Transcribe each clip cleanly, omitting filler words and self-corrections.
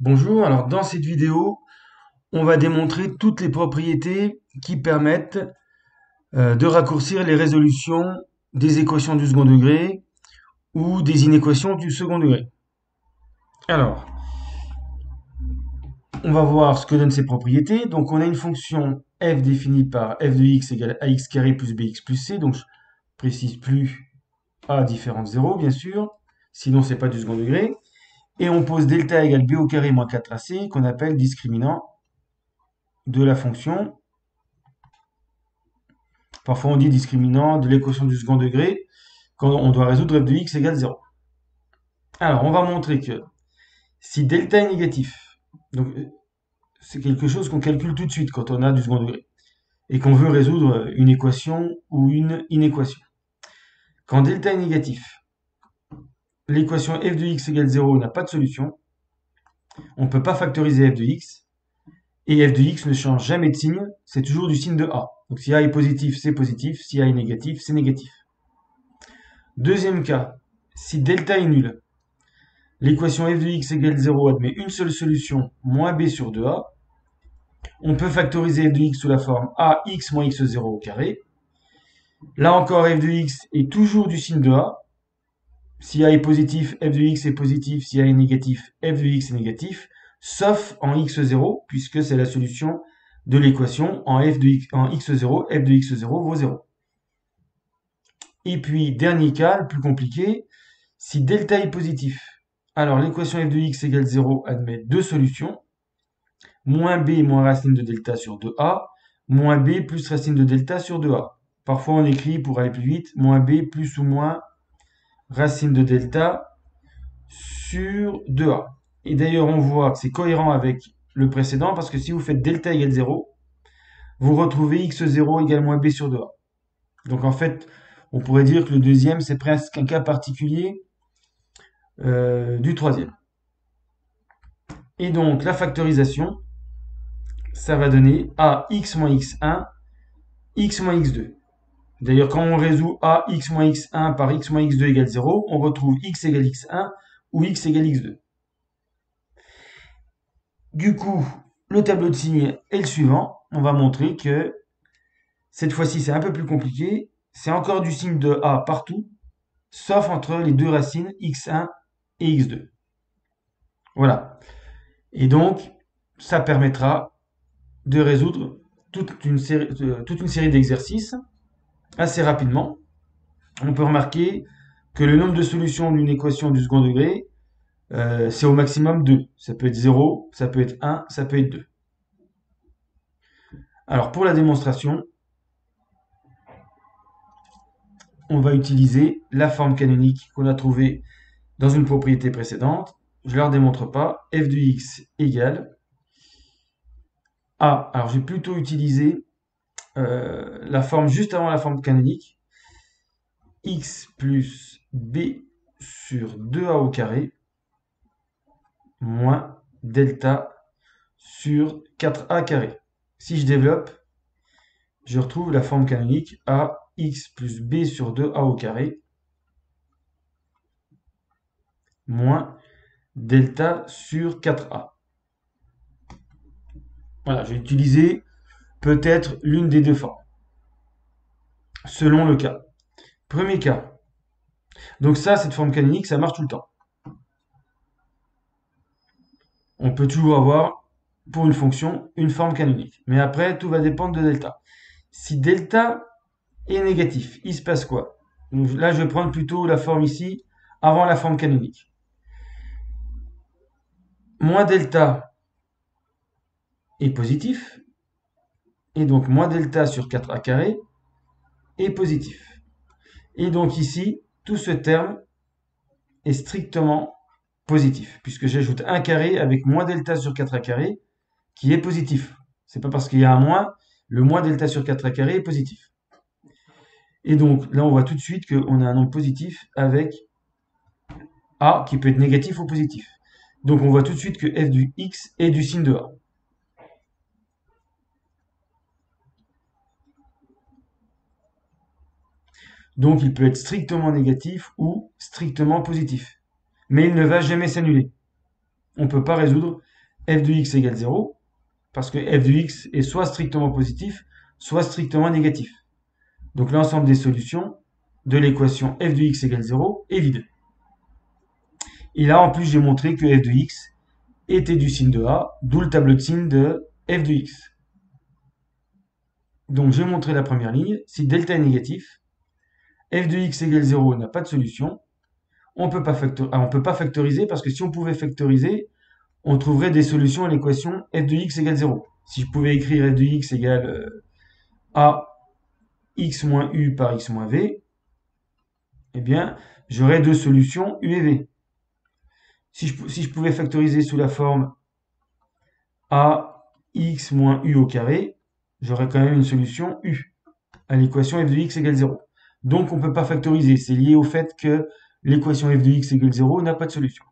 Bonjour, alors dans cette vidéo, on va démontrer toutes les propriétés qui permettent de raccourcir les résolutions des équations du second degré ou des inéquations du second degré. Alors, on va voir ce que donnent ces propriétés. Donc on a une fonction f définie par f de x égale ax carré plus bx plus c. Donc je précise plus a différent de 0, bien sûr, sinon c'est pas du second degré. Et on pose delta égale b au carré moins 4ac qu'on appelle discriminant de la fonction. Parfois on dit discriminant de l'équation du second degré quand on doit résoudre f de x égale 0. Alors on va montrer que si delta est négatif, donc c'est quelque chose qu'on calcule tout de suite quand on a du second degré, et qu'on veut résoudre une équation ou une inéquation. Quand delta est négatif, l'équation f de x égale 0 n'a pas de solution, on ne peut pas factoriser f de x, et f de x ne change jamais de signe, c'est toujours du signe de a. Donc si a est positif, c'est positif, si a est négatif, c'est négatif. Deuxième cas, si delta est nul, l'équation f de x égale 0 admet une seule solution, moins b sur 2a. On peut factoriser f de x sous la forme ax moins x0 au carré. Là encore, f de x est toujours du signe de a. Si a est positif, f de x est positif. Si a est négatif, f de x est négatif. Sauf en x0, puisque c'est la solution de l'équation. En x0, f de x0 vaut 0. Et puis, dernier cas, le plus compliqué, si delta est positif, alors l'équation f de x égale 0 admet deux solutions, moins b moins racine de delta sur 2a, moins b plus racine de delta sur 2a. Parfois on écrit, pour aller plus vite, moins b plus ou moins racine de delta sur 2a. Et d'ailleurs on voit que c'est cohérent avec le précédent, parce que si vous faites delta égale 0, vous retrouvez x0 égale moins b sur 2a. Donc en fait, on pourrait dire que le deuxième, c'est presque un cas particulier du troisième. Et donc la factorisation, ça va donner ax moins x1, x moins x2. D'ailleurs, quand on résout ax moins x1 par x moins x2 égale 0, on retrouve x égale x1 ou x égale x2. Du coup, le tableau de signes est le suivant. On va montrer que cette fois-ci, c'est un peu plus compliqué. C'est encore du signe de a partout, sauf entre les deux racines x1 et x2. Voilà. Et donc, ça permettra de résoudre toute une série d'exercices assez rapidement. On peut remarquer que le nombre de solutions d'une équation du second degré, c'est au maximum 2. Ça peut être 0, ça peut être 1, ça peut être 2. Alors pour la démonstration, on va utiliser la forme canonique qu'on a trouvée dans une propriété précédente. Je ne la redémontre pas. F de x égale A. Alors j'ai plutôt utilisé la forme juste avant la forme canonique. X plus B sur 2A au carré moins delta sur 4A carré. Si je développe, je retrouve la forme canonique ax plus b sur 2a au carré moins delta sur 4a. Voilà, j'ai utilisé peut-être l'une des deux formes, selon le cas. Premier cas. Donc ça, cette forme canonique, ça marche tout le temps. On peut toujours avoir, pour une fonction, une forme canonique. Mais après, tout va dépendre de delta. Si delta est négatif, il se passe quoi? Donc là, je vais prendre plutôt la forme ici, avant la forme canonique. Moins delta est positif, et donc moins delta sur 4a carré est positif. Et donc ici, tout ce terme est strictement positif, puisque j'ajoute un carré avec moins delta sur 4a carré, qui est positif. C'est pas parce qu'il y a un moins, le moins delta sur 4a carré est positif. Et donc là, on voit tout de suite qu'on a un nombre positif avec a qui peut être négatif ou positif. Donc on voit tout de suite que f du x est du signe de a. Donc il peut être strictement négatif ou strictement positif. Mais il ne va jamais s'annuler. On ne peut pas résoudre f de x égale 0, parce que f de x est soit strictement positif, soit strictement négatif. Donc l'ensemble des solutions de l'équation f de x égale 0 est vide. Et là, en plus, j'ai montré que f de x était du signe de a, d'où le tableau de signe de f de x. Donc j'ai montré la première ligne. Si delta est négatif, f de x égale 0 n'a pas de solution. On peut pas factoriser parce que si on pouvait factoriser, on trouverait des solutions à l'équation f de x égale 0. Si je pouvais écrire f de x égale a x moins u par x moins v, eh bien, j'aurais deux solutions u et v. Si je pouvais factoriser sous la forme a x moins u au carré, j'aurais quand même une solution u à l'équation f de x égale 0. Donc on ne peut pas factoriser, c'est lié au fait que l'équation f de x égale 0 n'a pas de solution.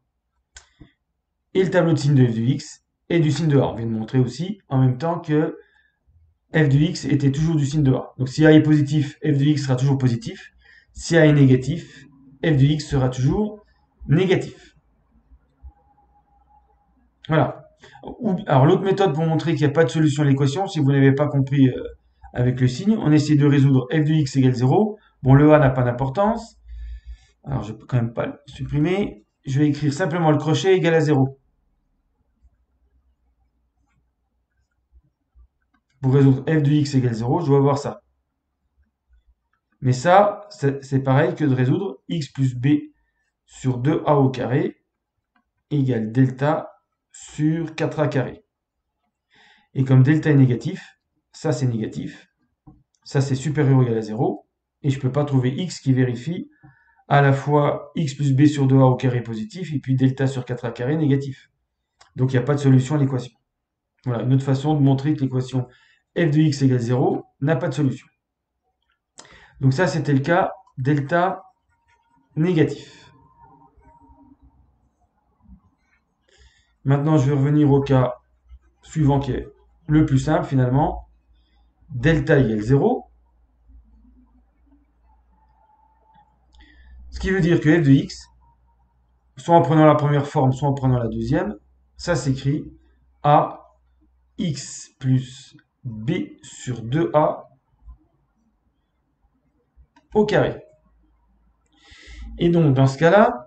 Et le tableau de signe de f de x est du signe de a. On vient de montrer aussi en même temps que f de x était toujours du signe de a. Donc si a est positif, f de x sera toujours positif. Si a est négatif, f de x sera toujours négatif. Voilà. Alors l'autre méthode pour montrer qu'il n'y a pas de solution à l'équation, si vous n'avez pas compris avec le signe, on essaie de résoudre f de x égale 0. Bon, le a n'a pas d'importance. Alors je peux quand même pas le supprimer. Je vais écrire simplement le crochet égal à 0. Pour résoudre f de x égale 0, je dois avoir ça. Mais ça, c'est pareil que de résoudre x plus b sur 2a au carré égale delta sur 4a carré. Et comme delta est négatif, ça c'est négatif, ça c'est supérieur ou égal à 0, et je ne peux pas trouver x qui vérifie à la fois x plus b sur 2a au carré positif, et puis delta sur 4a carré négatif. Donc il n'y a pas de solution à l'équation. Voilà, une autre façon de montrer que l'équation f de x égale 0 n'a pas de solution. Donc ça, c'était le cas delta négatif. Maintenant, je vais revenir au cas suivant qui est le plus simple finalement. Delta égale 0. Ce qui veut dire que f de x, soit en prenant la première forme, soit en prenant la deuxième, ça s'écrit a x plus b sur 2a au carré. Et donc, dans ce cas-là,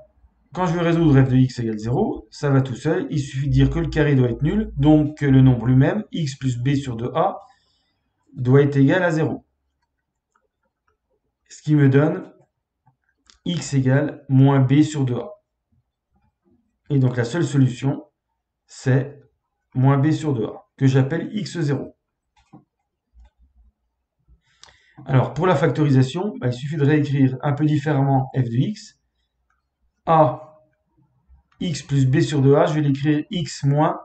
quand je vais résoudre f de x égale 0, ça va tout seul. Il suffit de dire que le carré doit être nul, donc que le nombre lui-même, x plus b sur 2a, doit être égal à 0. Ce qui me donne x égale moins b sur 2a. Et donc la seule solution, c'est moins b sur 2a, que j'appelle x0. Alors, pour la factorisation, il suffit de réécrire un peu différemment f de x. A, x plus b sur 2a, je vais l'écrire x moins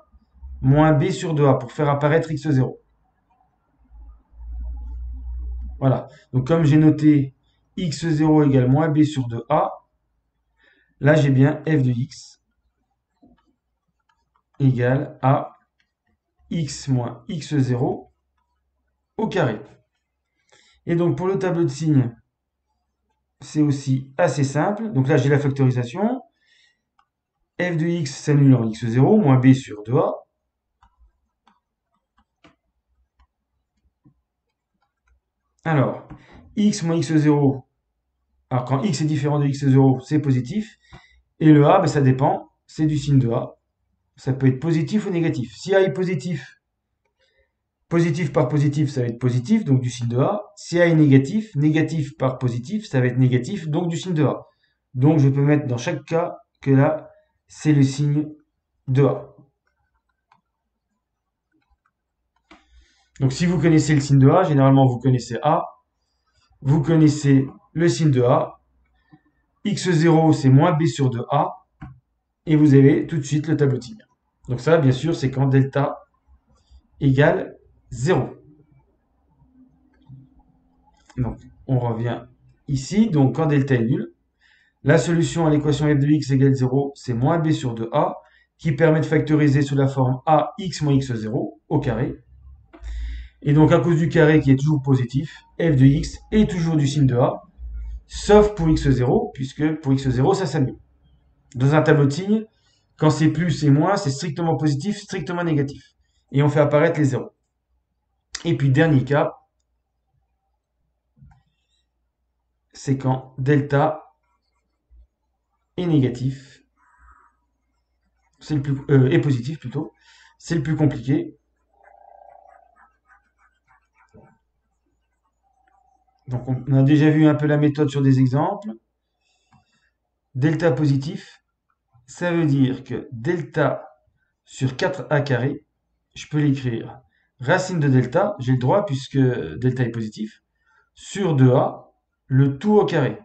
b sur 2a pour faire apparaître x0. Voilà. Donc, comme j'ai noté x0 égale moins b sur 2a, là, j'ai bien f de x égale à x moins x0 au carré. Et donc, pour le tableau de signes, c'est aussi assez simple. Donc là, j'ai la factorisation. F de x s'annule en x0, moins b sur 2a. Alors, x moins x0, alors quand x est différent de x0, c'est positif. Et le a, ça dépend, c'est du signe de a. Ça peut être positif ou négatif. Si a est positif, positif par positif, ça va être positif, donc du signe de a. Si a est négatif, négatif par positif, ça va être négatif, donc du signe de a. Donc je peux mettre dans chaque cas que là, c'est le signe de a. Donc si vous connaissez le signe de a, généralement vous connaissez a, vous connaissez le signe de a, x0 c'est moins b sur 2a, et vous avez tout de suite le tableau de signes. Donc ça, bien sûr, c'est quand delta égale 0. Donc on revient ici, donc quand delta est nul, la solution à l'équation f de x égale 0, c'est moins b sur 2a, qui permet de factoriser sous la forme a x moins x0 au carré. Et donc, à cause du carré qui est toujours positif, f de x est toujours du signe de a, sauf pour x0, puisque pour x0, ça s'annule. Dans un tableau de signes, Quand c'est plus et moins, c'est strictement positif, strictement négatif. Et on fait apparaître les zéros. Et puis, dernier cas, c'est quand delta est négatif, est positif plutôt, c'est le plus compliqué. Donc on a déjà vu un peu la méthode sur des exemples. Delta positif, ça veut dire que delta sur 4a carré, je peux l'écrire racine de delta, j'ai le droit puisque delta est positif, sur 2a, le tout au carré.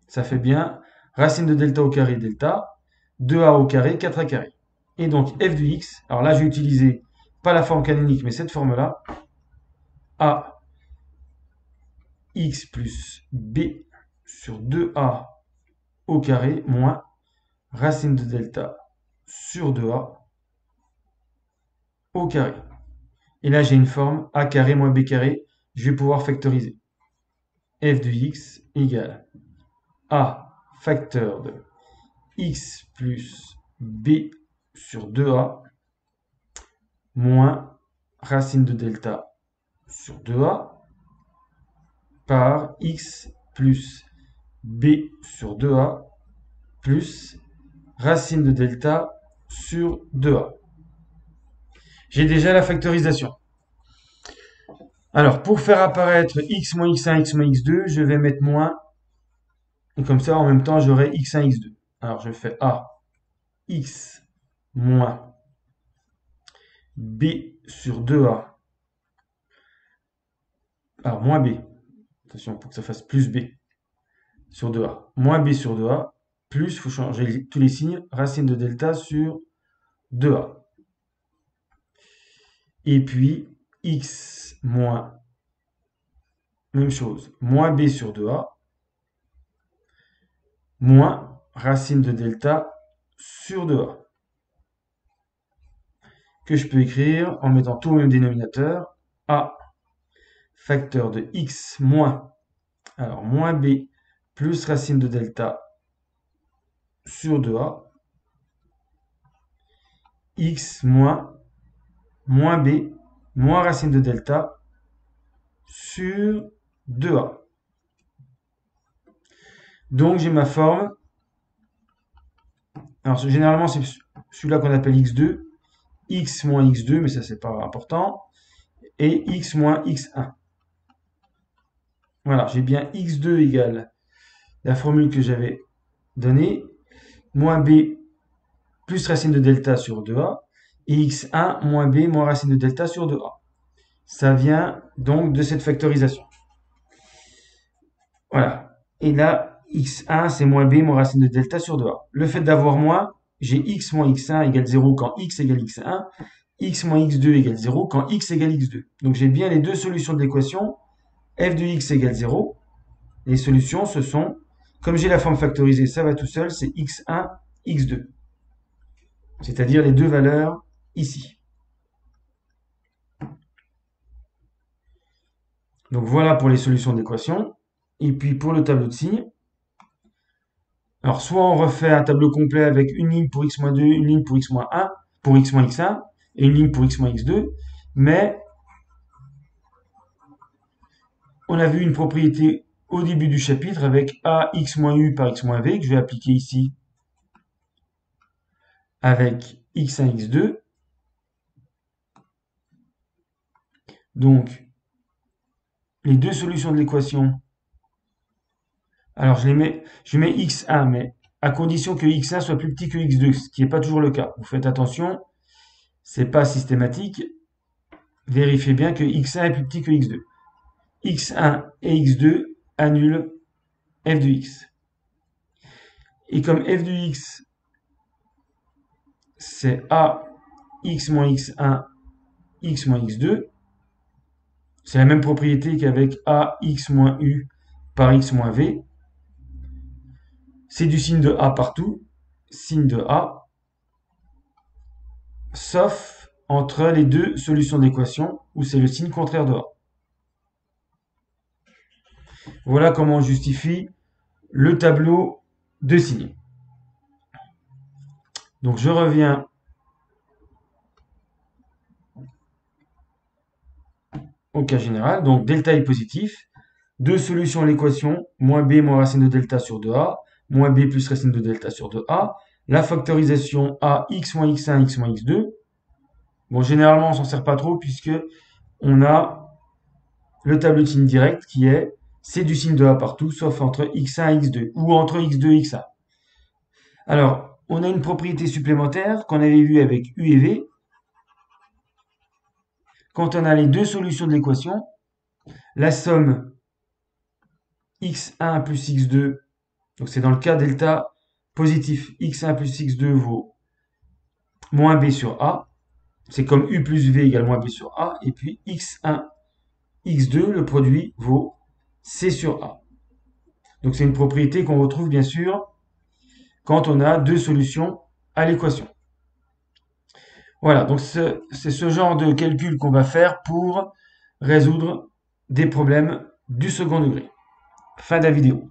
Ça fait bien racine de delta au carré delta, 2a au carré, 4a carré. Et donc f de x, alors là j'ai utilisé pas la forme canonique mais cette forme-là, a x plus b sur 2a au carré moins racine de delta sur 2a au carré. Et là, j'ai une forme a carré moins b carré. Je vais pouvoir factoriser. F de x égale a facteur de x plus b sur 2a moins racine de delta sur 2a par x plus b sur 2a plus racine de delta sur 2a. J'ai déjà la factorisation. Alors, pour faire apparaître x moins x1, x moins x2, je vais mettre moins. Et comme ça, en même temps, j'aurai x1, x2. Alors, je fais a x moins b sur 2a. Alors, moins b. Attention, pour que ça fasse plus b sur 2a. Moins b sur 2a. Plus, il faut changer tous les signes, racine de delta sur 2a. Et puis, x moins, même chose, moins b sur 2a, moins racine de delta sur 2a. Que je peux écrire en mettant tout au même dénominateur, a facteur de x moins, alors moins b plus racine de delta sur 2a, x moins, moins b moins racine de delta sur 2a. Donc j'ai ma forme. Alors généralement c'est celui-là qu'on appelle x2, x moins x2, mais ça c'est pas important, et x moins x1. Voilà, j'ai bien x2 égale la formule que j'avais donnée, moins b plus racine de delta sur 2a, et x1 moins b moins racine de delta sur 2a. Ça vient donc de cette factorisation. Voilà. Et là, x1, c'est moins b moins racine de delta sur 2a. Le fait d'avoir moins, j'ai x moins x1 égale 0 quand x égale x1, x moins x2 égale 0 quand x égale x2. Donc j'ai bien les deux solutions de l'équation, f de x égale 0. Les solutions, ce sont, comme j'ai la forme factorisée, ça va tout seul, c'est x1, x2. C'est-à-dire les deux valeurs ici. Donc voilà pour les solutions de l'équation. Et puis pour le tableau de signes, alors soit on refait un tableau complet avec une ligne pour x-2, une ligne pour x-1, pour x-1, et une ligne pour x-2, mais on a vu une propriété au début du chapitre avec a x-u par x-v que je vais appliquer ici avec x1, x2. Donc, les deux solutions de l'équation, alors je mets x1, mais à condition que x1 soit plus petit que x2, ce qui n'est pas toujours le cas. Vous faites attention, c'est pas systématique. Vérifiez bien que x1 est plus petit que x2. x1 et x2 annulent f de x. Et comme f de x, c'est a x moins x1, x moins x2, c'est la même propriété qu'avec a x moins u par x moins v. C'est du signe de a partout, signe de a, sauf entre les deux solutions d'équation où c'est le signe contraire de a. Voilà comment on justifie le tableau de signes. Donc je reviens au cas général. Donc delta est positif. Deux solutions à l'équation, moins b moins racine de delta sur 2a, moins b plus racine de delta sur 2a. La factorisation a x moins x1, x moins x2. Bon, généralement, on s'en sert pas trop puisque on a le tableau de signe direct qui est c'est du signe de a partout, sauf entre x1 et x2, ou entre x2 et x1. Alors, on a une propriété supplémentaire qu'on avait vue avec u et v. Quand on a les deux solutions de l'équation, la somme x1 plus x2, donc c'est dans le cas delta positif, x1 plus x2 vaut moins b sur a. C'est comme u plus v égale moins b sur a. Et puis x1, x2, le produit vaut c sur a. Donc c'est une propriété qu'on retrouve bien sûr quand on a deux solutions à l'équation. Voilà, donc c'est ce genre de calcul qu'on va faire pour résoudre des problèmes du second degré. Fin de la vidéo.